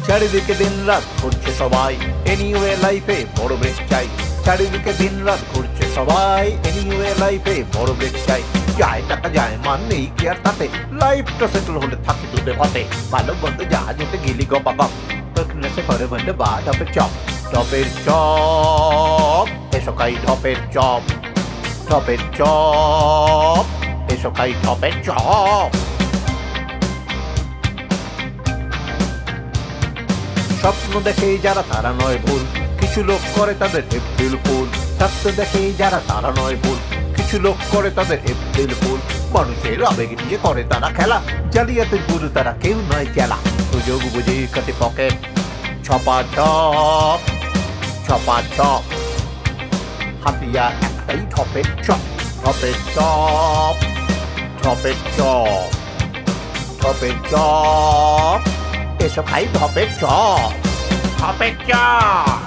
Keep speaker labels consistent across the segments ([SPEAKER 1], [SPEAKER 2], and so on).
[SPEAKER 1] চারিদিকে দিন রাত ঘুরছে সবাই, এনিওয়ে লাইফে বড় ব্রেক চাই। চারিদিকে দিন রাত ঘুরছে সবাই, এনিওয়ে লাইফে বড় ব্রেক চাই। যায় টাকা যায় মান নেই কি আর তাতে, লাইফটা সেটেল হলে থাকি দুধে ভাতে। ভালো বন্ধু জাহাজ উঠে গেলি গপা গপ, প্রকৃতি করে বন্ধু বা ঢপের চপ। ঢপের চপ এসো খাই ঢপের চপ, ঢপের চপ এসো খাই ঢপের চপ। স্বপ্ন দেখে যারা তারা নয় ভুল, কিছু লোক করে তাদের এপ্রিল ফুল। স্বপ্ন দেখে যারা তারা নয় ভুল, কিছু লোক করে তাদের এপ্রিল ফুল। মানুষের আবেগ নিয়ে করে তারা খেলা, জালিয়াতের গুরু তারা কেউ নয় চেলা। সুযোগ বুঝে কাটে পকেট, ছপা ছপ ছপা ছপ। হাতিয়ার একটাই ঢপের চপ, ঢপের চপ ঢপের চপ, ঢপের চপ এসো খাই ঢপের চপ, ঢপের চপ।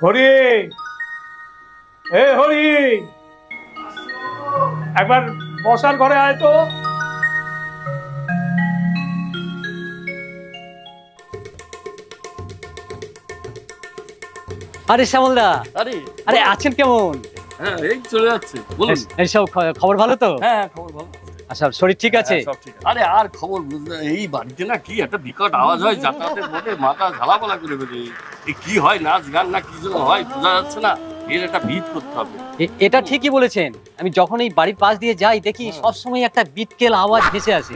[SPEAKER 2] হরি, এ হরি, একবার বসার ঘরে আয় তো।
[SPEAKER 3] আরে শ্যামলদা,
[SPEAKER 4] আরে
[SPEAKER 3] আরে আছেন কেমন?
[SPEAKER 4] হ্যাঁ এই চলে যাচ্ছে, বলুন।
[SPEAKER 3] এই সব খবর ভালো তো?
[SPEAKER 4] হ্যাঁ খবর ভালো।
[SPEAKER 3] আচ্ছা, শরীর ঠিক আছে?
[SPEAKER 4] সব ঠিক আছে। আরে আর খবর বুঝলে এই বাড়িতে না কি একটা বিকট আওয়াজ হয়, যাতায়াতের মধ্যে মাথা ঝালাপালা করে ফেলে। এই কি হয়, নাচ গান না কি যেন হয়, বোঝা যাচ্ছে না। এর একটা বিট করতে হবে।
[SPEAKER 3] এটা ঠিকই বলেছেন। আমি যখন এই বাড়ির পাশ দিয়ে যাই দেখি সবসময় একটা বিটকেল আওয়াজ ভেসে আসে।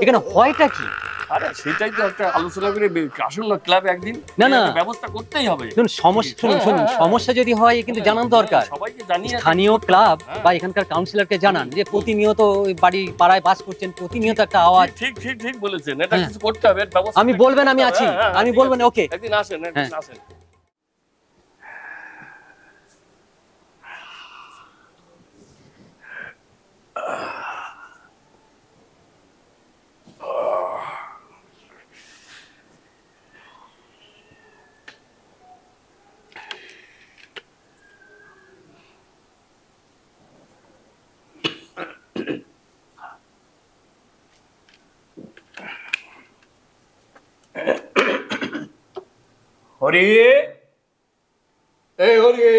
[SPEAKER 3] এখানে হয়টা কি?
[SPEAKER 4] আরে সেটাই তো একটা আলোচনা করে আসুন না ক্লাবে একদিন।
[SPEAKER 3] না না,
[SPEAKER 4] ব্যবস্থা করতেই হবে।
[SPEAKER 3] শুনুন, সমস্যা যদি হয় কিন্তু জানান দরকার।
[SPEAKER 4] সবাইকে জানিয়ে
[SPEAKER 3] স্থানীয় ক্লাব বা এখানকার কাউন্সিলরকে জানান যে প্রতিনিয়ত ওই বাড়ি পাড়ায় বাস করছেন, প্রতিনিয়ত একটা আওয়াজ।
[SPEAKER 4] ঠিক ঠিক ঠিক বলেছেন, এটা কিছু করতে হবে।
[SPEAKER 3] আমি বলবেন আমি আছি, আমি বলবেন ওকে।
[SPEAKER 4] একদিন আসেন, একদিন আসেন।
[SPEAKER 2] হরি, এই হরি,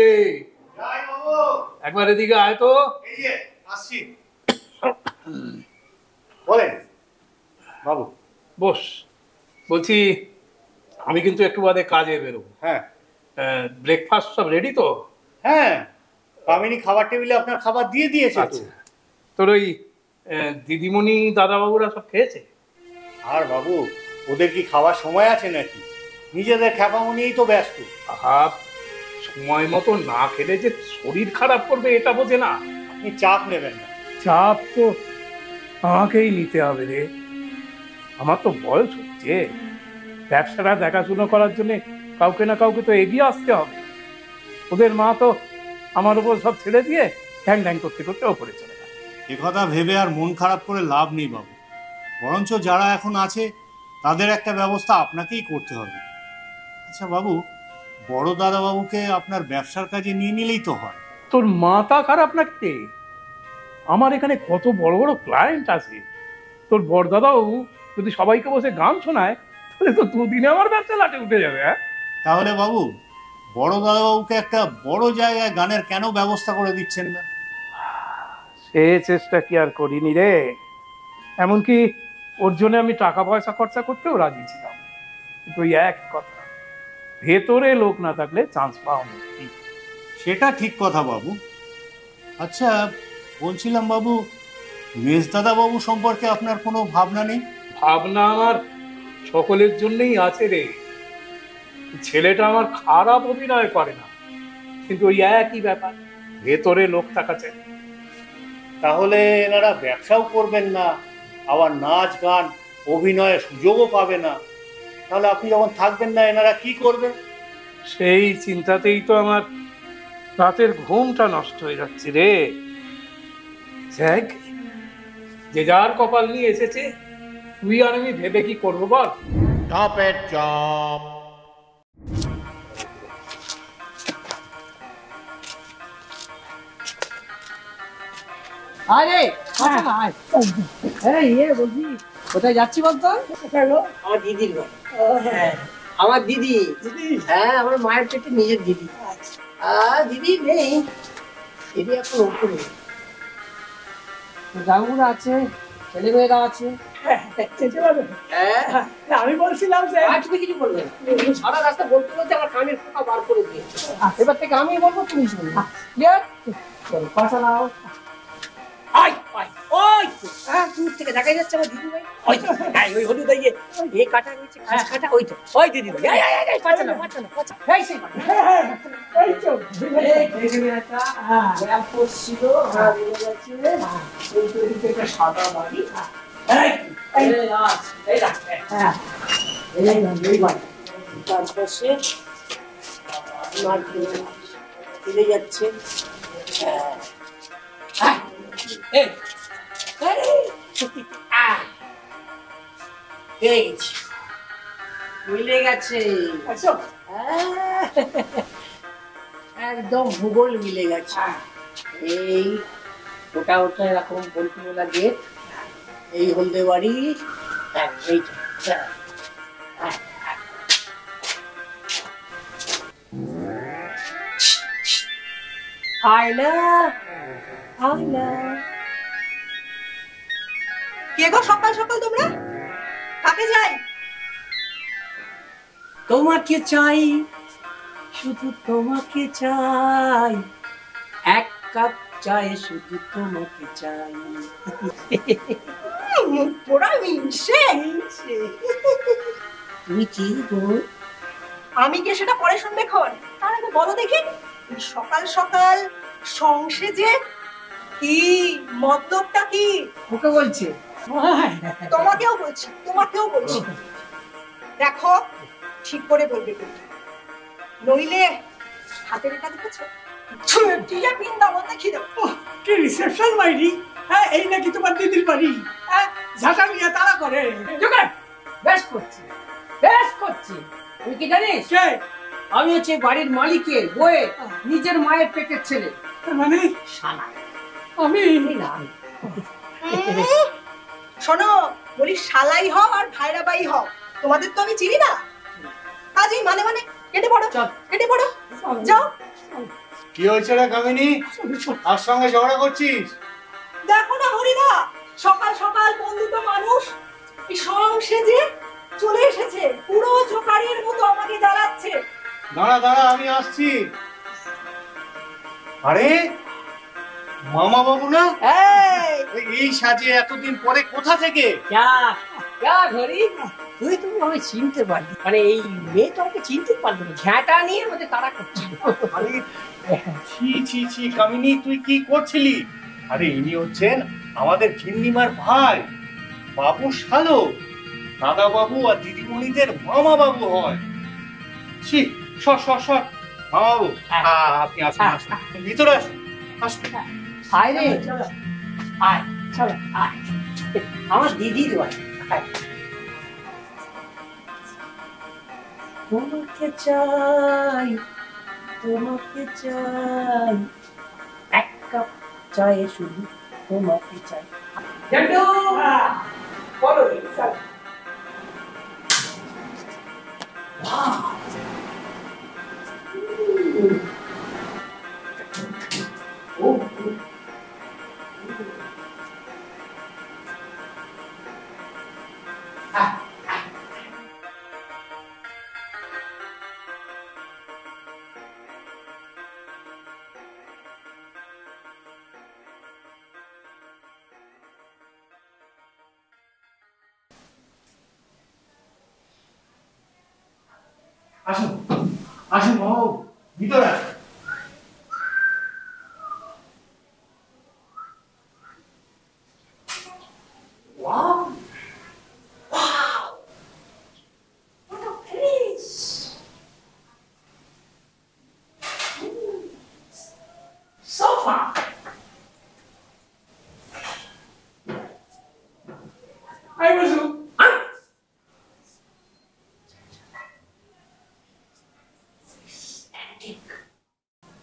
[SPEAKER 2] একবার এদিকে আয় তো।
[SPEAKER 5] আসছি। বলেন বাবু।
[SPEAKER 2] বস। বলছি আমি কিন্তু একটু বাদে কাজে বেরোবো।
[SPEAKER 5] হ্যাঁ,
[SPEAKER 2] ব্রেকফাস্ট সব রেডি তো?
[SPEAKER 5] হ্যাঁ, কামিনী খাবার টেবিলে আপনার খাবার দিয়ে দিয়েছে তো।
[SPEAKER 2] তোর ওই দিদিমণি দাদাবাবুরা সব খেয়েছে?
[SPEAKER 5] আর বাবু, ওদের কি খাওয়ার সময় আছে নাকি? নিজেদের খ্যাপামো নিয়েই তো ব্যস্ত।
[SPEAKER 2] আহা, সময় মতো না খেলে যে শরীর খারাপ করবে এটা বোঝে না।
[SPEAKER 5] আপনি চাপ নেবেন না।
[SPEAKER 2] চাপ তো আমাকেই নিতে হবে রে। আমার তো বয়স হচ্ছে, ব্যবসাটা দেখাশুনো করার জন্য কাউকে না কাউকে তো এগিয়ে আসতে হবে। ওদের মা তো আমার উপর সব ছেড়ে দিয়ে ঢ্যাং ঢ্যাং করতে করতে ওপরে চলে গেল।
[SPEAKER 5] এ কথা ভেবে আর মন খারাপ করে লাভ নেই বাবু। বরঞ্চ যারা এখন আছে তাদের একটা ব্যবস্থা আপনাকেই করতে হবে। আচ্ছা বাবু, বড় দাদাবাবুকে আপনার ব্যবসার কাজে নিয়ে নিলেই তো হয়।
[SPEAKER 2] তোর মাথা খারাপ নাকি? আমার এখানে কত বড় বড় ক্লায়েন্ট আছে। তোর বড়দাদাবাবু যদি সবাইকে বসে গান শোনায় তাহলে তো দুদিনে আমার ব্যবসা লাটে উঠে যাবে। হ্যাঁ,
[SPEAKER 5] তাহলে বাবু বড় দাদাবাবুকে একটা বড় জায়গায় গানের কেন ব্যবস্থা করে দিচ্ছেন না?
[SPEAKER 2] সে চেষ্টা কি আর করিনি রে। এমনকি ওর জন্য আমি টাকা পয়সা খরচা করতেও রাজি ছিলাম, কিন্তু ওই এক কথা, ভেতরে লোক না থাকলে চান্স পাওয়া মুশকিল।
[SPEAKER 5] সেটা ঠিক কথা বাবু। আচ্ছা বলছিলাম বাবু, মেজদাদা বাবু সম্পর্কে আপনার কোনো ভাবনা নেই?
[SPEAKER 2] ভাবনা আমার সকলের জন্যই আছে রে। ছেলেটা আমার খারাপ অভিনয় করে না, কিন্তু ওই একই ব্যাপার, ভেতরে লোক থাকাছে।
[SPEAKER 5] তাহলে এনারা ব্যবসাও করবেন না, আবার নাচ গান অভিনয়ের সুযোগও পাবে না, তাহলে আপনি যখন থাকবেন না এনারা কি করবেন?
[SPEAKER 2] সেই চিন্তাতেই তো আমার রাতের ঘুমটা নষ্ট হয়ে যাচ্ছে রে। দেখ, যে যার কপাল নিয়ে এসেছে, তুই আর আমি ভেবে কি করবো বল?
[SPEAKER 1] টপের চপ।
[SPEAKER 6] আরে বলছি কোথায় যাচ্ছি বলতো? আমার দিদির বাড়ি। আমার দিদি, হ্যাঁ আমার মায়ের পেটে নিজের দিদি। দিদি নেই, দিদি এখন উপরে। গাঙ্গুরা আছে, ছেলেমেয়েরা আছে। আমি বলছিলাম যে তুমি কিছু বলবে না, সারা রাস্তা বলতে বলতে আমার কানের পোকা বার করে দিয়েছে। এবার থেকে আমি বলবো, তুমি শুনবে। ক্লিয়ার? চলো পাশা নাও। দূর থেকে দেখা যাচ্ছে আমার দিদি ভাই, ওই হলুদ এই কাটা রয়েছে, কাটা ওই তো, ওই দিদি ভাই। সাদা বাড়ি, চলে যাচ্ছে। মিলে গেছে, একদম ভূগোল মিলে গেছে। এই ওটা ওটা এরকম বলতে গেট, এই হলদে বাড়ি, এইটা। আয়লা আয়লা,
[SPEAKER 7] কে গো সকাল সকাল তোমরা? কাকে যাই?
[SPEAKER 6] তোমাকে চাই, শুধু তোমাকে চাই, এক কাপ চায়ে শুধু তোমাকে চাই।
[SPEAKER 7] পোড়া মিনসে।
[SPEAKER 6] তুমি কি গো?
[SPEAKER 7] আমি কে সেটা পরে শুনবে খন, তার আগে বলো দেখি, সকাল সকাল সংসেজে কি মতলবটা কি?
[SPEAKER 6] ওকে বলছে,
[SPEAKER 7] তোমাকেও বলছি, তোমাকেও বলছি। দেখো ঠিক করে বলবে কিন্তু, নইলে হাতের এটা দেখেছো, ছুটিয়ে বৃন্দাবন দেখিয়ে দেবো।
[SPEAKER 6] কি রিসেপশন বাইরি? হ্যাঁ, এই নাকি তোমার দিদির বাড়ি? হ্যাঁ, ঝাঁটা নিয়ে তারা করে। বেশ করছি, বেশ করছি। তুই কি জানিস? আমি হচ্ছে বাড়ির মালিকের বউয়ের নিজের মায়ের পেটের ছেলে, মানে শালা। আমি
[SPEAKER 7] শোনো, বলি শালাই হও আর ভাইরাবাই হও, তোমাদের তো আমি চিনি না। কাজেই মানে মানে কেটে পড়ো, কেটে পড়ো, যাও।
[SPEAKER 5] কি হয়েছে রে কামিনী, আর সঙ্গে ঝগড়া করছিস?
[SPEAKER 7] দেখো না হরিদা, সকাল সকাল বন্ধুত্ব মানুষ এই সংসেজে চলে এসেছে, পুরো জোকারের মতো আমাকে জ্বালাচ্ছে।
[SPEAKER 5] দাঁড়া দাঁড়া, আমি আসছি। আরে মামা বাবু না? এই সাজে এতদিন পরে কোথা থেকে?
[SPEAKER 6] তুই তুমি আমাকে চিনতে পারলি? মানে এই মেয়ে তো আমাকে চিনতে পারলো না, ঝ্যাঁটা নিয়ে আমাদের তাড়া করছিল।
[SPEAKER 5] আরে ছি ছি ছি কামিনী, তুই কি করছিলি? আরে ইনি হচ্ছেন আমাদের ঘিন্নিমার ভাই, বাবু শালো, দাদা বাবু আর দিদিমণিদের মামা বাবু হয়। ছি, সর সর সর, মামা বাবু আপনি আসুন, আসুন ভিতরে আসুন, আসুন।
[SPEAKER 6] আয় রে, আয়, চলো আয়, আমার দিদির বাড়ি। তোমাকে চাই, তোমাকে চাই, এক কাপ চায়ে শুধু তোমাকে চাই। বলো
[SPEAKER 5] আসুন আসুন মামা বাবু, ভিতরে আসুন।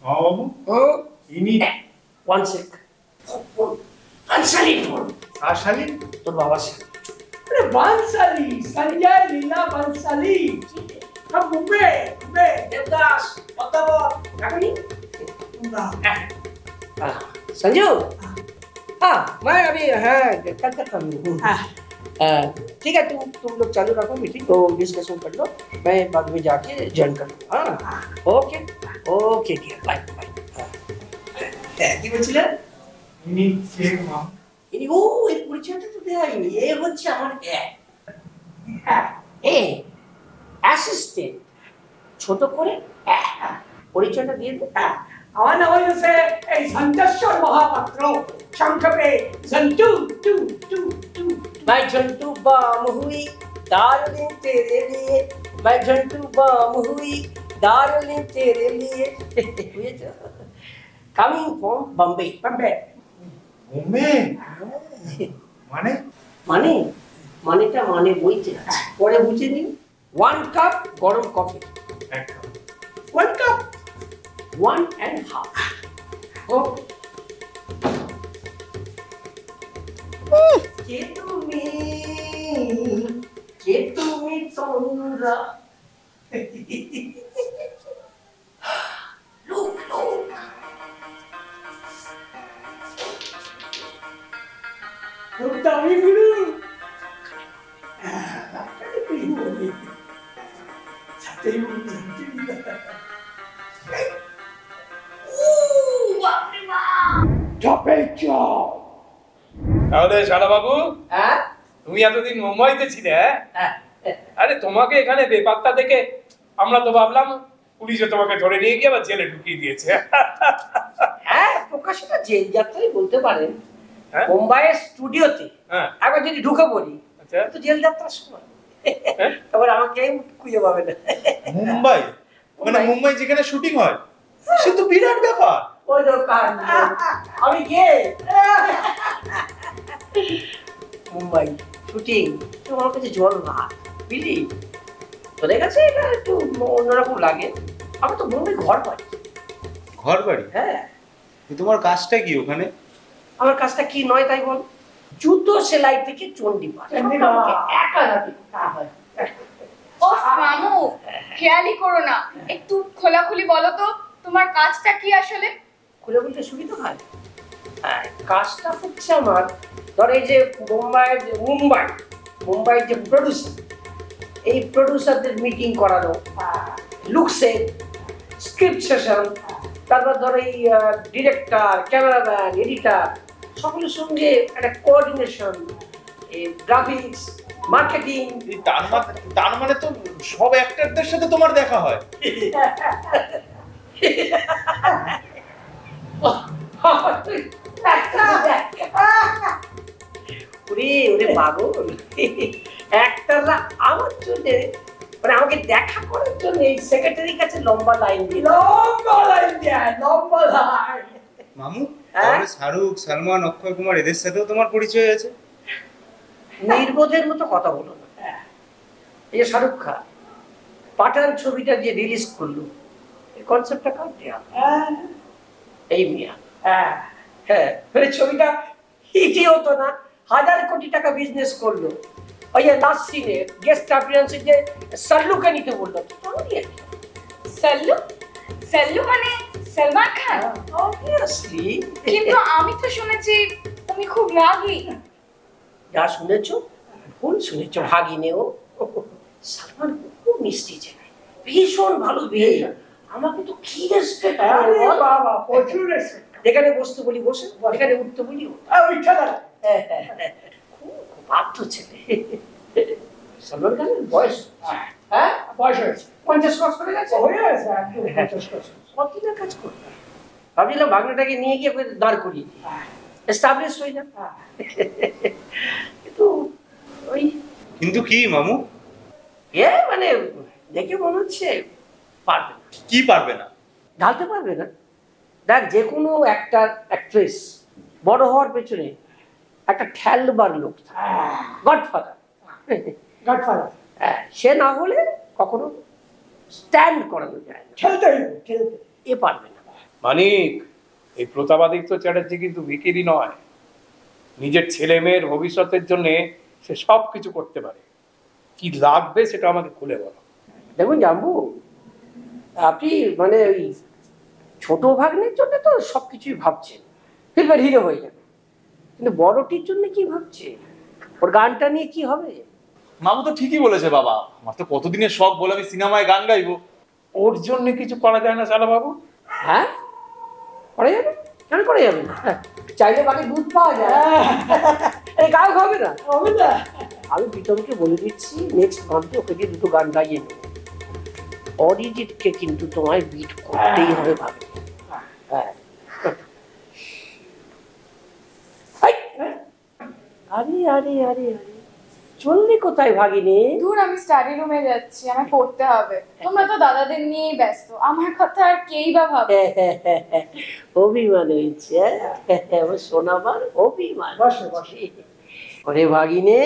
[SPEAKER 5] বাবু
[SPEAKER 6] ও
[SPEAKER 5] ইনি
[SPEAKER 6] ওয়ান সেক বানসালি ফোন
[SPEAKER 5] আর শালীন
[SPEAKER 6] তোর বাবা সে अरे बांसाली संजय लीला बांसाली हम मुंबई मुंबई देवदास बताओ रागनी संजू हाँ मैं अभी हाँ कलकत्ता में हूँ ठीक है तुम लोग चालू रखो मीटिंग तो डिस्कशन कर लो मैं बाद में जाके ज्वाइन कर लूँगा हाँ okay okay dear bye bye কি বলছিলেন
[SPEAKER 5] ইনি কে মা
[SPEAKER 6] ইনি ও এই পরিচয়টা তো দেয়নি এ হচ্ছে আমার অ্যাসিস্ট্যান্ট ছোট করে পরিচয়টা দিয়ে দে আমার নাম হচ্ছে এই সন্তোষর মহাপাত্র সংক্ষেপে জন্টু টু টু টু मैं जंटू बम हुई डार्लिंग तेरे लिए मैं जंटू बम हुई डार्लिंग तेरे लिए coming from Bombay Bombay
[SPEAKER 5] Bombay মানে
[SPEAKER 6] মানে মানেটা মানে বইতে আছে পরে বুঝে নিন 1 কাপ গরম কফি
[SPEAKER 5] এক কাপ
[SPEAKER 6] 1 কাপ 1 and half কে তুমি তোমরা লোক লোক লোকটা আমি গুরু
[SPEAKER 2] তাহলে শালা বাবু
[SPEAKER 6] হ্যাঁ
[SPEAKER 2] তুমি এতদিন মুম্বাইতে ছিলে
[SPEAKER 6] হ্যাঁ
[SPEAKER 2] আরে তোমাকে এখানে বেপাত্তা দেখে আমরা তো ভাবলাম পুলিশে তোমাকে ধরে নিয়ে গিয়ে আবার জেলে ঢুকিয়ে দিয়েছে
[SPEAKER 6] হ্যাঁ প্রকাশটা জেল যাত্রাই বলতে পারেন
[SPEAKER 2] হ্যাঁ?
[SPEAKER 6] মুম্বাইয়ের স্টুডিওতে
[SPEAKER 2] হ্যাঁ
[SPEAKER 6] একবার যদি ঢুকে পড়ি
[SPEAKER 2] আচ্ছা
[SPEAKER 6] তো জেল যাত্রার সময় তারপর আমাকে খুঁজে পাবে না
[SPEAKER 5] মুম্বাই মানে মুম্বাই যেখানে শুটিং হয় সে তো বিরাট ব্যাপার
[SPEAKER 6] ওই দোকান আমি কে মুম্বাই শুটিং তোমার কাছে জল না বুঝলি তোদের কাছে এটা একটু অন্যরকম লাগে আমি তো মুম্বাই ঘর পাই
[SPEAKER 8] ঘর বাড়ি
[SPEAKER 6] হ্যাঁ
[SPEAKER 8] তোমার কাজটা কি ওখানে?
[SPEAKER 6] আমার কাজটা কি নয় তাই বল জুতো সেলাই থেকে চন্ডী পাঠ একা রাখি তা হয়
[SPEAKER 9] ওফ মামু খেয়ালই করো না একটু খোলাখুলি বলো তো তোমার কাজটা কি আসলে
[SPEAKER 6] খুলে বলতে সুবিধা হয় কাজটা হচ্ছে আমার ধর এই যে মুম্বাই যে প্রডিউসার এই প্রডিউসারদের মিটিং করানো লুকসে স্ক্রিপ্ট সেশন তারপর ধর এই ডিরেক্টর ক্যামেরাম্যান এডিটর সকলের সঙ্গে একটা কোঅর্ডিনেশন এই গ্রাফিক্স মার্কেটিং
[SPEAKER 8] তার মানে তো সব অ্যাক্টরদের সাথে তোমার দেখা হয়।
[SPEAKER 6] ওরে পাগল একটারা আমার জন্য মানে আমাকে দেখা করার জন্য এই সেক্রেটারির কাছে লম্বা লাইন দিয়ে লম্বা লাইন
[SPEAKER 8] মামু তাহলে শাহরুখ সালমান অক্ষয় কুমার এদের সাথেও তোমার পরিচয় আছে?
[SPEAKER 6] নির্বোধের মতো কথা বলো না এই যে শাহরুখ খান পাঠান ছবিটা যে রিলিজ করলো এই কনসেপ্টটা কার দেয়া এই মিয়া হ্যাঁ ছবিটা হিটই হতো না 1000 কোটি টাকা বিজনেস করলো ওই যে লাস্ট সিনে গেস্ট অ্যাপিয়ারেন্সে যে সল্লুকে নিতে বললো
[SPEAKER 9] সল্লু সল্লু মানে সলমান খান
[SPEAKER 6] অবভিয়াসলি
[SPEAKER 9] কিন্তু আমি তো শুনেছি তুমি খুব রাগী
[SPEAKER 6] যা শুনেছো ভুল শুনেছো ভাগিনেও সালমান খুব মিষ্টি ছেলে ভীষণ ভালো বিয়ে আমাকে তো কি রেসপেক্ট করে বাবা প্রচুর রেসপেক্ট এখানে বসতে বলি বসে এখানে উঠতে বলি উঠা দাঁড়া খুব বাধ্য ছেলে সালমান খানের বয়স হ্যাঁ বয়স হয়েছে 50 ক্রস করে গেছে হয়ে গেছে 50 ক্রস কতদিনের কাজ করতে ভাবছিলাম ভাগনাটাকে নিয়ে গিয়ে দাঁড় করিয়ে দিই এস্টাবলিশ হয়ে যান কিন্তু ওই
[SPEAKER 8] কিন্তু কি মামু
[SPEAKER 6] মানে দেখে মনে হচ্ছে পারবে না
[SPEAKER 8] কি পারবে না
[SPEAKER 6] ঢালতে পারবে না দেখ যে কোনো অ্যাক্টর অ্যাক্ট্রেস বড় হওয়ার পেছনে একটা ঠেলবার লোক গডফাদার সে না হলে কখনো স্ট্যান্ড করানো যায় না এ পারবে না
[SPEAKER 2] মানিক, এই প্রতাপাদিত্য চ্যাটার্জি কিন্তু ভিখিরি নয়। নিজের ছেলে মেয়ের ভবিষ্যতের জন্য সে সব কিছু করতে পারে। কি লাগবে সেটা আমাকে খুলে বলো।
[SPEAKER 6] দেখুন জাম্বু, আপনি মানে ওই ছোট ভাগ্নের জন্য তো সবকিছুই ভাবছেন, ফিল্মের হিরো হয়ে যাবে, কিন্তু বড়টির জন্য কি ভাবছে? ওর গানটা নিয়ে কি হবে?
[SPEAKER 10] মামু তো ঠিকই বলেছে বাবা, আমার তো কতদিনের শখ বলে আমি সিনেমায় গান গাইবো।
[SPEAKER 2] ওর জন্য কিছু করা যায় না শালা বাবু?
[SPEAKER 6] হ্যাঁ, করা যাবে, কেন করা যাবে না? চাইলে বাকি দুধ পাওয়া যায়, এই গাও হবে না, হবে না। আমি প্রীতমকে বলে দিচ্ছি নেক্সট মান্থে ওকে দিয়ে দুটো গান গাইয়ে নেব। অরিজিৎকে কিন্তু তোমায় বিট করতেই হবে ভাবে। হ্যাঁ, আরে আরে আরে আরে চললি কোথায় ভাগিনি?
[SPEAKER 9] দূর, আমি স্টাডি রুমে যাচ্ছি, আমার পড়তে হবে। তোমরা তো দাদাদের নিয়েই ব্যস্ত, আমার কথা আর কেই বা ভাবে।
[SPEAKER 6] অভিমান হয়েছে, আমার সোনাবার অভিমান। ওরে ভাগিনে,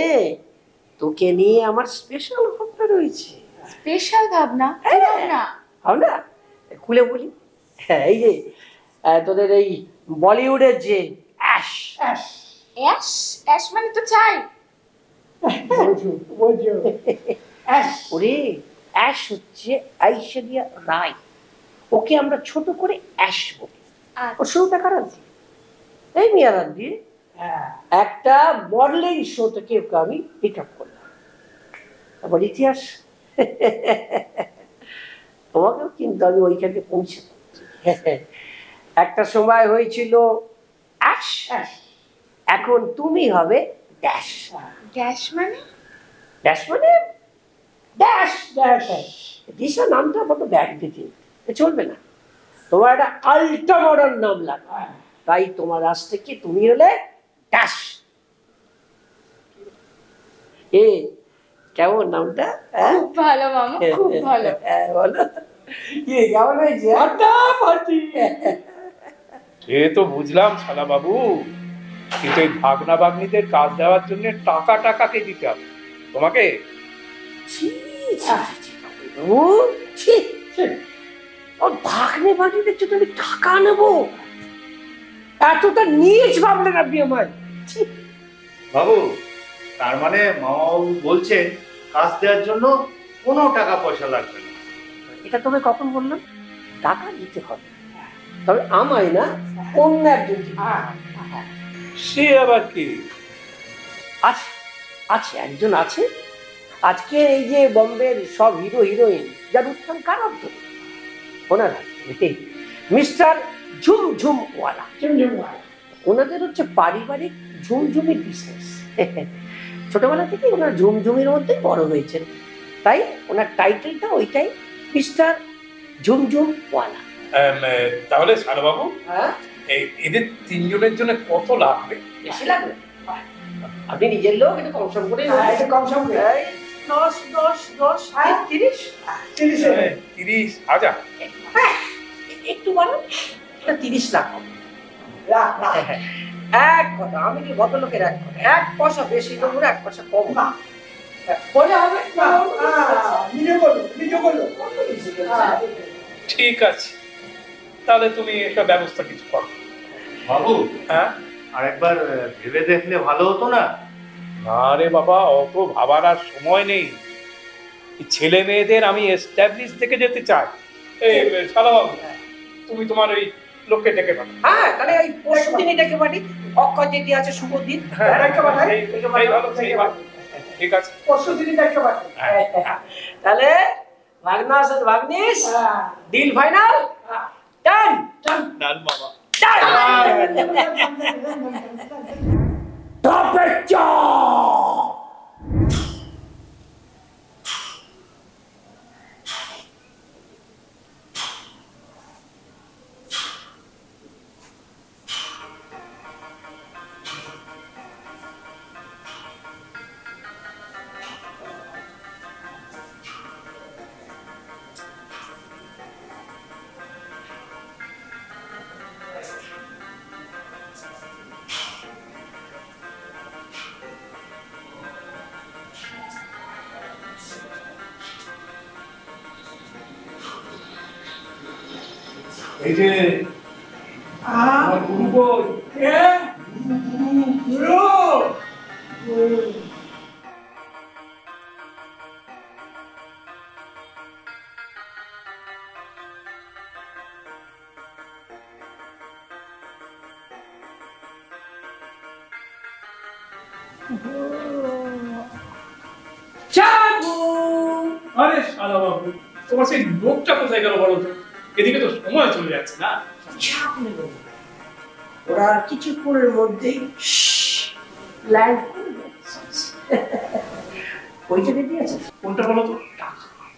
[SPEAKER 6] তোকে নিয়ে আমার স্পেশাল ভাবনা রয়েছে।
[SPEAKER 9] স্পেশাল ভাবনা? না
[SPEAKER 6] ভাবনা খুলে বলি। হ্যাঁ, এই যে তোদের এই বলিউডের যে অ্যাশ
[SPEAKER 9] অ্যাশ অ্যাশ মানে তো চাই।
[SPEAKER 6] ওরে অ্যাশ হচ্ছে ঐশ্বরিয়া রায়, ওকে আমরা ছোট করে অ্যাশ বলি। ওর শুরুটা কারা দিয়ে? এই মিয়ারান দিয়ে একটা মডেলিং শো থেকে ওকে আমি পিক আপ করলাম। তারপর ইতিহাস তোমাকেও কিন্তু আমি ওইখানে পৌঁছে দিচ্ছি। একটা সময় হয়েছিল অ্যাশ, এখন তুমি হবে ড্যাশ।
[SPEAKER 9] ড্যাশ মানে?
[SPEAKER 6] ড্যাশ মানে ড্যাশ ড্যাশ। দিশা নামটা বড় ব্যাগ দিতে চলবে না, তোমার একটা আল্ট্রা মডার্ন নাম লাগবে। তাই তোমার আজ থেকে তুমি হলে ড্যাশ। এ কেমন নামটা?
[SPEAKER 9] খুব ভালো মামা, খুব ভালো।
[SPEAKER 6] বলো কেমন হয়েছে?
[SPEAKER 2] সে তো বুঝলাম শালা বাবু, কিন্তু এই ভাগনা ভাগ্নিদের কাজ দেওয়ার জন্য টাকা টাকাকে দিতে হবে তোমাকে।
[SPEAKER 6] ভাগ্নে ভাগ্নিদের জন্য আমি টাকা নেবো? এতটা নিজ ভাবলেন আপনি আমার।
[SPEAKER 5] বাবু, তার মানে মামাবাবু বলছেন কাজ দেওয়ার জন্য কোনো টাকা পয়সা লাগবে না।
[SPEAKER 6] এটা তবে কখন বললাম? টাকা দিতে হবে, তবে আমায় না, অন্য একজন।
[SPEAKER 2] সে আবার কি?
[SPEAKER 6] আছে আছে, একজন আছে। আজকে এই যে বম্বের সব হিরো হিরোইন যার উত্থান কারার ধরে, ওনারা মিস্টার ঝুমঝুমওয়ালা। ওনাদের হচ্ছে পারিবারিক ঝুমঝুমির বিজনেস। ছোটবেলা থেকে ওনার ঝুমঝুমির মধ্যেই বড় হয়েছেন, তাই ওনার টাইটেলটা ওইটাই, মিস্টার ঝুমঝুমওয়ালা।
[SPEAKER 2] তাহলে শালা বাবু, এদের তিনজনের জন্য কত লাগবে?
[SPEAKER 6] বেশি লাগবে? আপনি নিজের লোক, একটু কম সম করে।
[SPEAKER 2] 30,000
[SPEAKER 6] একটু বলো, 30 লাখ। এক কথা, আমি কি ভদ্রলোকের এক কথা, 1 পয়সা বেশি দেবো না, 1 পয়সা কম না।
[SPEAKER 2] ঠিক আছে, তাহলে তুমি একটা ব্যবস্থা কিছু করো।
[SPEAKER 5] বাবু,
[SPEAKER 2] হ্যাঁ,
[SPEAKER 5] আরেকবার ভেবে দেখলে ভালো হতো না?
[SPEAKER 2] আরে বাবা, অত ভাবার আর সময় নেই। ছেলে মেয়েদের আমি এস্টাবলিশ থেকে যেতে চাই। এই শালা বাবু, তুমি তোমার ওই লোককে ডেকে পাঠাও।
[SPEAKER 6] হ্যাঁ, তাহলে এই পরশু দিনই ডেকে পাঠি। অক্ষয় যেটি আছে শুভ দিন,
[SPEAKER 2] ঠিক আছে,
[SPEAKER 6] পরশু দিনই ডেকে পাঠি। তাহলে ভাগনাস আর ভাগ্নিস, ডিল ফাইনাল। ডান
[SPEAKER 10] ডান বাবা।
[SPEAKER 2] এই যে আমার গুরু কই?
[SPEAKER 6] গুরু চাবু।
[SPEAKER 2] আরে শালা বাবু, তোমার সেই লোকটা কোথায় গেল বলো তো? এদিকে তো সময় চলে যাচ্ছে না।
[SPEAKER 6] চাপ নেবে না। ওরা কিছুক্ষণের মধ্যেই ল্যান্ড করে যাচ্ছে। ওইটা রেডি আছে?
[SPEAKER 2] কোনটা বলো তো?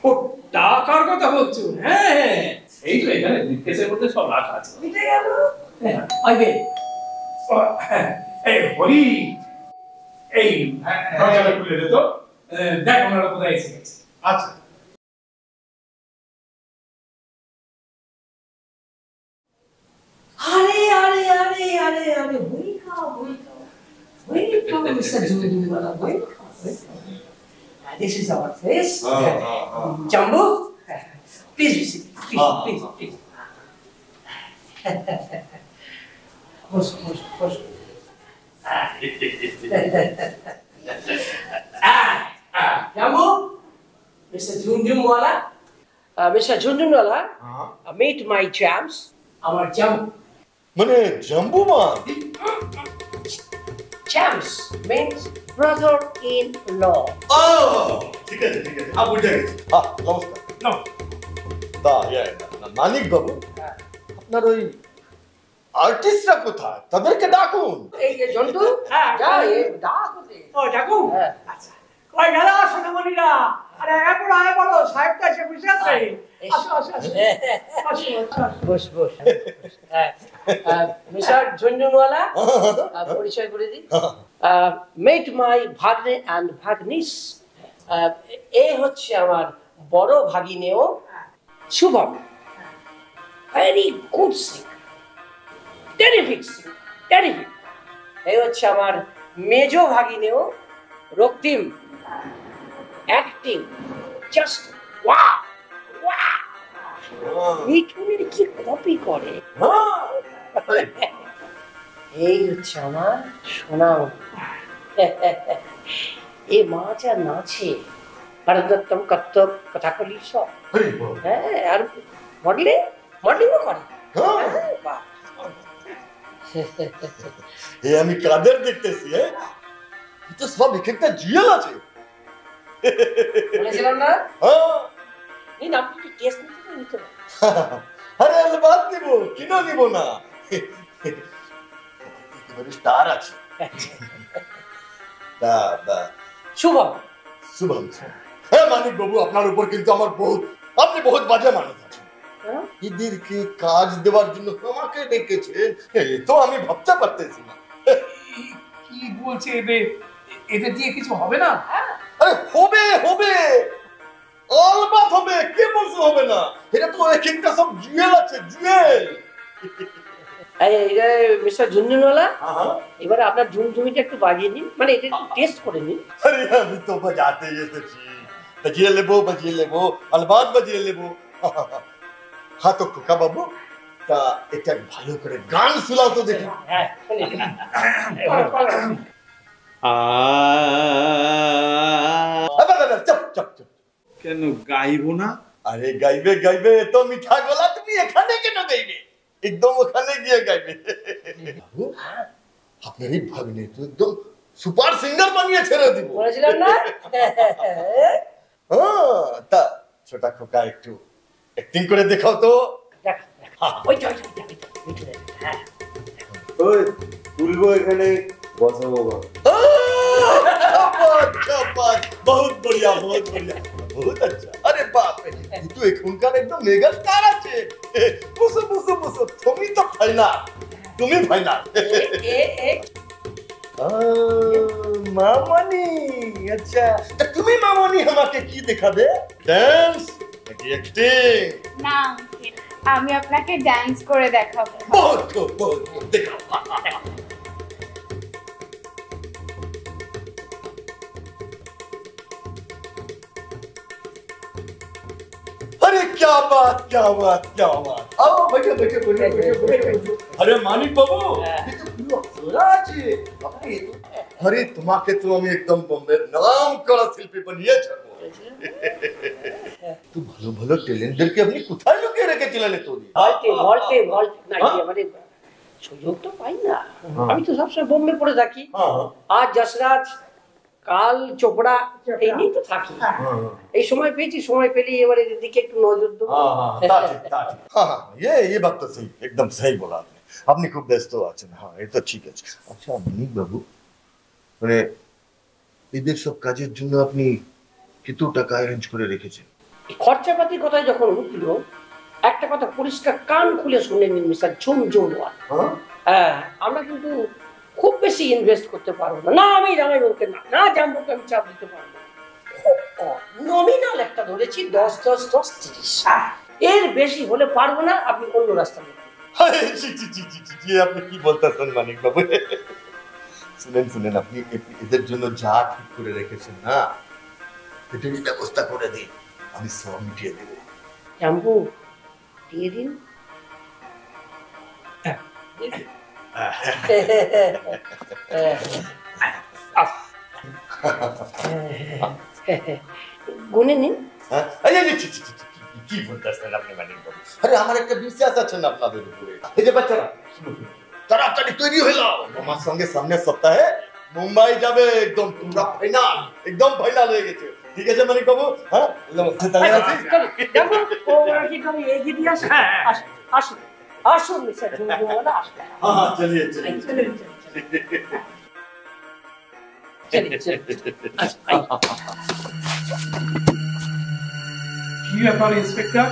[SPEAKER 2] ও টাকার কথা বলছো? হ্যাঁ হ্যাঁ, এই তো এখানে ব্রিফকেসের মধ্যে সব রাখা আছে।
[SPEAKER 6] এটা গেল। আইবে
[SPEAKER 2] এই হরি, এই দরজাটা খুলে দে তো। দেখ ওনারা কোথায় এসে গেছে।
[SPEAKER 5] আচ্ছা
[SPEAKER 6] আরে আরে আরে আরে আরে বই খাও মিস্টার জুমজুমওয়ালা, বই খাও। This is our face. Jumbo, please be seated. Please. Push. Jumbo, Mr. Jumjumwala. Mr. Jumjumwala, meet my champs. Our Jumbo.
[SPEAKER 11] মানে জাম্বু মান?
[SPEAKER 6] Champs means brother-in-law.
[SPEAKER 11] ঠিক আছে বুঝে গেছি। নমস্কার। মানিক বাবু, আপনার ওই আর্টিস্টরা কোথায়? তাদেরকে ডাকুন।
[SPEAKER 6] এই যে জন্টু, যা ডাকু। আচ্ছা,
[SPEAKER 12] কই গেল সোনামণিরা? আরে আয় বলো, সাহেবটা এসে বসে আছে।
[SPEAKER 6] বস। মিস্টার ঝুনঝুনওয়ালা, পরিচয় করে দিই। মেট মাই ভাগ্নে অ্যান্ড ভাগ্নিস। এ হচ্ছে আমার বড় ভাগিনেও Shubham, very good singer, terrific singer. এই হচ্ছে আমার মেজো ভাগিনেও রক্তিম, অ্যাক্টিং জাস্ট ওয়াও। মিঠুনের কি কপি করে। এই হচ্ছে আমার সোনামণি, এ মা যা নাচে, ভারতনাট্যম, কত্থক, কথাকলি সব। হ্যাঁ, আর মডেলিংও করে।
[SPEAKER 11] আমি কাদের দেখতেছি? তো সব একটা জুয়েল আছে।
[SPEAKER 6] বলেছিলাম না? এই নামটা কি টেস্ট নিতে হবে?
[SPEAKER 11] আরে আলবাত নিব, কেন নিব না? একেবারে স্টার আছে। শুভম। হ্যাঁ মানিক বাবু, আপনার উপর কিন্তু আপনি বহুত বাজে মানুষ আছেন। এদেরকে কাজ দেওয়ার জন্য আমাকে ডেকেছেন, তো আমি ভাবতে পারতেছি না।
[SPEAKER 2] কি বলছে এদের দিয়ে কিছু হবে না?
[SPEAKER 11] আরে হবে, আলবাত হবে। কে বলছে হবে না? এটা তো একটা সব জুয়েল আছে, জুয়েল।
[SPEAKER 6] মিস্টার ঝুনঝুনওয়ালা, এবারে আপনার ঝুমঝুমিটা একটু বাজিয়ে নিন, মানে এটা একটু টেস্ট করে নিন।
[SPEAKER 11] আরে আমি তো বাজাতে এসেছি, বাজিয়ে লেবো, আলবাত বাজিয়ে লেবো। হ্যাঁ তো খোকা বাবু, তা এটা ভালো করে গান শোনাও তো দেখি। চুপ।
[SPEAKER 10] কেন গাইবো না?
[SPEAKER 11] আরে গাইবে তো মিঠা গলা, তুমি এখানে কেন গাইবে? একদম ওখানে গিয়ে গাইবে। আপনার এই ভাগ্নে তো একদম সুপার সিঙ্গার বানিয়ে ছেড়ে দিব।
[SPEAKER 6] বলেছিলাম না?
[SPEAKER 11] তা ছোটা খোকা একটু অ্যাক্টিং করে দেখাও তো।
[SPEAKER 8] তুলবো এখানে, বসাবো।
[SPEAKER 11] बहुत बढ़िया बहुत अच्छा। अरे बाप रे, तू এখনকার একদম মেগা স্টার আছে। বসো তুমি তো ফাইনাল, তুমি ফাইনাল। মামনি, আচ্ছা তুমি মামনি আমাকে কি দেখাবে? ডান্স নাকি অ্যাক্টিং?
[SPEAKER 9] না, আমি আপনাকে ডান্স করে দেখাবো।
[SPEAKER 11] বহুত দেখাও। क्या बात क्या बात क्या बात आओ बैठो बैठो बैठो अरे मानिक बाबू ये तो পুরো অপ্সরা আছে अरे তোমাকে তো আমি একদম বোম্বের নাম করা শিল্পী বানিয়ে ছাড়বো তো ভালো ভালো ট্যালেন্টদেরকে আপনি কোথায় লুকিয়ে রেখেছিলেন এতদিন
[SPEAKER 6] ভল্টে না মানে সুযোগ তো পাই না আমি তো সবসময় বোম্বে পড়ে থাকি আজ যশরাজ কাল চোপড়া এই নিয়ে তো থাকি এই সময় পেয়েছি সময় পেলেই এবারে দিকে একটু নজর দেবো
[SPEAKER 11] हाँ ये बात तो सही एकदम सही बोला आपने আপনি খুব ব্যস্ত আছেন হ্যাঁ এটা ঠিক আছে আচ্ছা মানিক বাবু মানে এদের সব কাজের জন্য আপনি কত টাকা অ্যারেঞ্জ করে রেখেছেন
[SPEAKER 6] খরচাপাতির কথা যখন উঠল একটা কথা পরিষ্কার কান খুলে শুনে নিন মিস্টার ঝুমঝুমওয়াল হ্যাঁ আমরা কিন্তু খুব বেশি ইনভেস্ট করতে পারবো না আমি জামাইবাবুকে না জামাইবাবুকে আমি চাপ দিতে পারবো নমিনাল একটা ধরেছি 10-10-10-30 এর বেশি হলে পারবো না আপনি অন্য রাস্তা নেবেন
[SPEAKER 11] আপনি কি বলতেছেন মানিক বাবু শুনেন শুনেন আপনি এদের জন্য যা ঠিক করে রেখেছেন না এটারই ব্যবস্থা করে দিন আমি সব মিটিয়ে দেবো
[SPEAKER 6] জাম্বু দিয়ে দিন গুনে নিন
[SPEAKER 11] কি বলতেছেন আপনি মানিক বাবু আরে আমার একটা বিশ্বাস আছে না আপনাদের উপরে এই যে বাচ্চারা তাড়াতাড়ি তৈরি হয়ে যাও আমার সঙ্গে সামনের সপ্তাহে মুম্বাই যাবে একদম পুরো ফাইনাল একদম ফাইনাল হয়ে গেছে ঠিক আছে মানিক বাবু হ্যাঁ তাহলে আসি
[SPEAKER 6] জাম্বু ও কি তুমি এগিয়ে দিয়ে আসুন আসুন আসুন মিস্টার ঝুমঝুমওয়ালা আসুন
[SPEAKER 11] হ্যাঁ চলিয়ে চলিয়ে
[SPEAKER 2] কি ব্যাপার ইন্সপেক্টর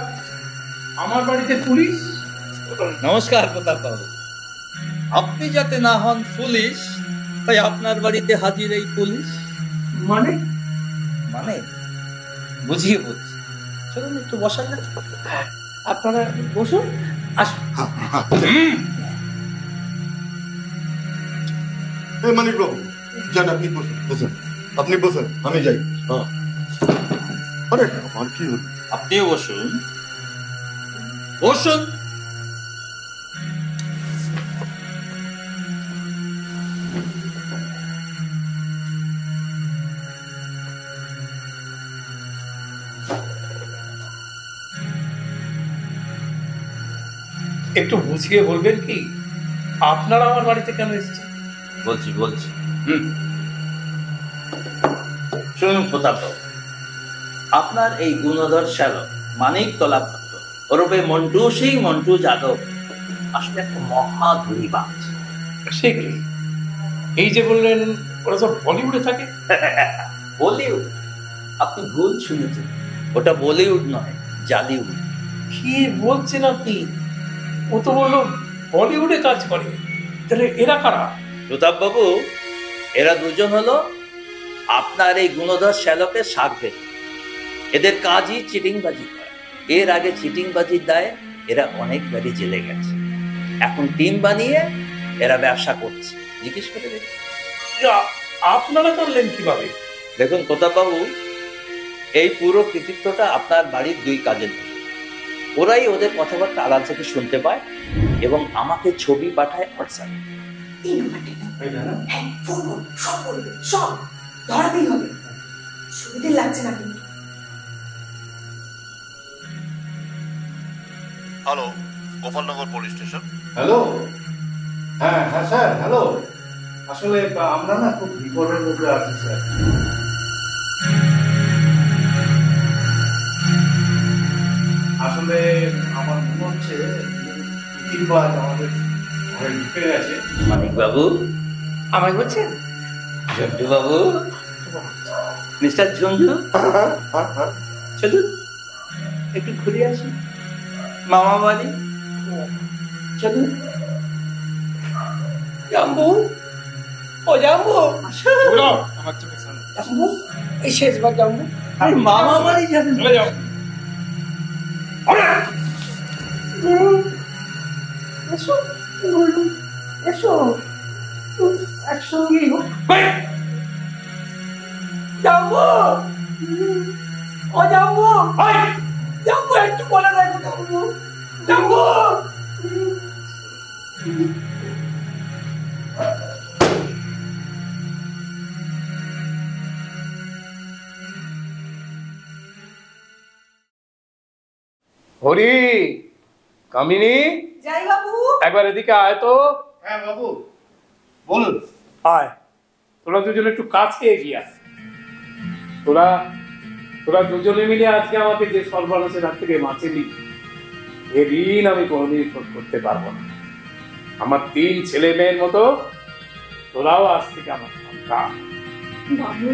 [SPEAKER 2] আমার বাড়িতে পুলিশ
[SPEAKER 13] নমস্কার প্রতাপ বাবু আপনি যাতে না হন পুলিশ তাই আপনার বাড়িতে হাজির এই পুলিশ
[SPEAKER 2] মানে
[SPEAKER 13] মানে বুঝিয়ে বলছি চলুন একটু বসা যাক
[SPEAKER 6] আপনারা বসুন আসুন
[SPEAKER 11] মানিক বাবু যান আপনি বসুন বসুন আপনি বসুন আমি যাই হ্যাঁ আরে আমার কি হলো
[SPEAKER 13] আপনিও বসুন বসুন
[SPEAKER 2] একটু বুঝিয়ে বলবেন কি আপনারা আমার বাড়িতে কেন এসেছেন
[SPEAKER 13] বলছি শুনুন প্রতাপ বাবু আপনার এই গুণধর শ্যালক মানিক তলাপাত্র ওরূপে মন্টু সিং মন্টু যাদব আসলে একটা মহা ধনীবাজ
[SPEAKER 2] সে কি এই যে বললেন ওরা সব বলিউডে থাকে
[SPEAKER 13] বলিউড আপনি ভুল শুনেছেন ওটা বলিউড নয় জালিউড
[SPEAKER 2] কি বলছেন আপনি ও তো বললো বলিউডে কাজ করে তাহলে এরা কারা
[SPEAKER 13] প্রতাপ বাবু এরা দুজন হলো আপনার এই গুণধর শ্যালকের শাকভেদ এদের কাজই চিটিংবাজি করা এর আগে চিটিংবাজির দায়ে এরা অনেকবারই জেলে গেছে এখন টিম বানিয়ে এরা ব্যবসা করছে জিজ্ঞেস করে দেখুন
[SPEAKER 2] আপনারা জানলেন কিভাবে
[SPEAKER 13] দেখুন প্রতাপ বাবু এই পুরো কৃতিত্বটা আপনার বাড়ির দুই কাজের ওরাই ওদের কথাবার্তা আড়াল থেকে শুনতে পায় এবং আমাকে ছবি পাঠায়
[SPEAKER 7] সব ধরাতেই হবে সুবিধে লাগছে না কিন্তু
[SPEAKER 11] hello Gopalnagar police station
[SPEAKER 5] hello হ্যাঁ হ্যাঁ স্যার হ্যালো আসলে আমরা না খুব বিপদের মধ্যে আছি স্যার আসলে আমার মনে হচ্ছে তিনবার আমাদের ঘরে ঢুকে গেছে
[SPEAKER 13] মানিক বাবু
[SPEAKER 6] আমায় বলছেন
[SPEAKER 13] ঝন্টু বাবু মিস্টার ঝুমঝু চলুন একটু ঘুরে আসি মামা বাড়ি চলুন
[SPEAKER 6] জাম্বু ও জাম্বু
[SPEAKER 2] আমার চোখের সামনে
[SPEAKER 6] জাম্বু এই শেষবার জাম্বু
[SPEAKER 13] আরে মামা বাড়ি যাবেন
[SPEAKER 2] চলে যাও
[SPEAKER 6] এসো এসো একসঙ্গেই হোক জাম্বু ও জাম্বু জাম্বু একটু বলে জাম্বু জাম্বু
[SPEAKER 2] হরি, কামিনী,
[SPEAKER 7] যাই বাবু।
[SPEAKER 2] একবার এদিকে আয় তো।
[SPEAKER 5] হ্যাঁ বাবু বলুন।
[SPEAKER 2] আয়, তোরা দুজন একটু কাছে এগিয়ে আয়। তোরা দুজনে মিলে আজকে আমাকে যে সর্বনাশের হাত থেকে বাঁচালি, এ ঋণ আমি কোনোদিন শোধ করতে পারবো না। আমার 3 ছেলে মেয়ের মতো তোরাও আজ থেকে আমার সন্তান।
[SPEAKER 9] বাবু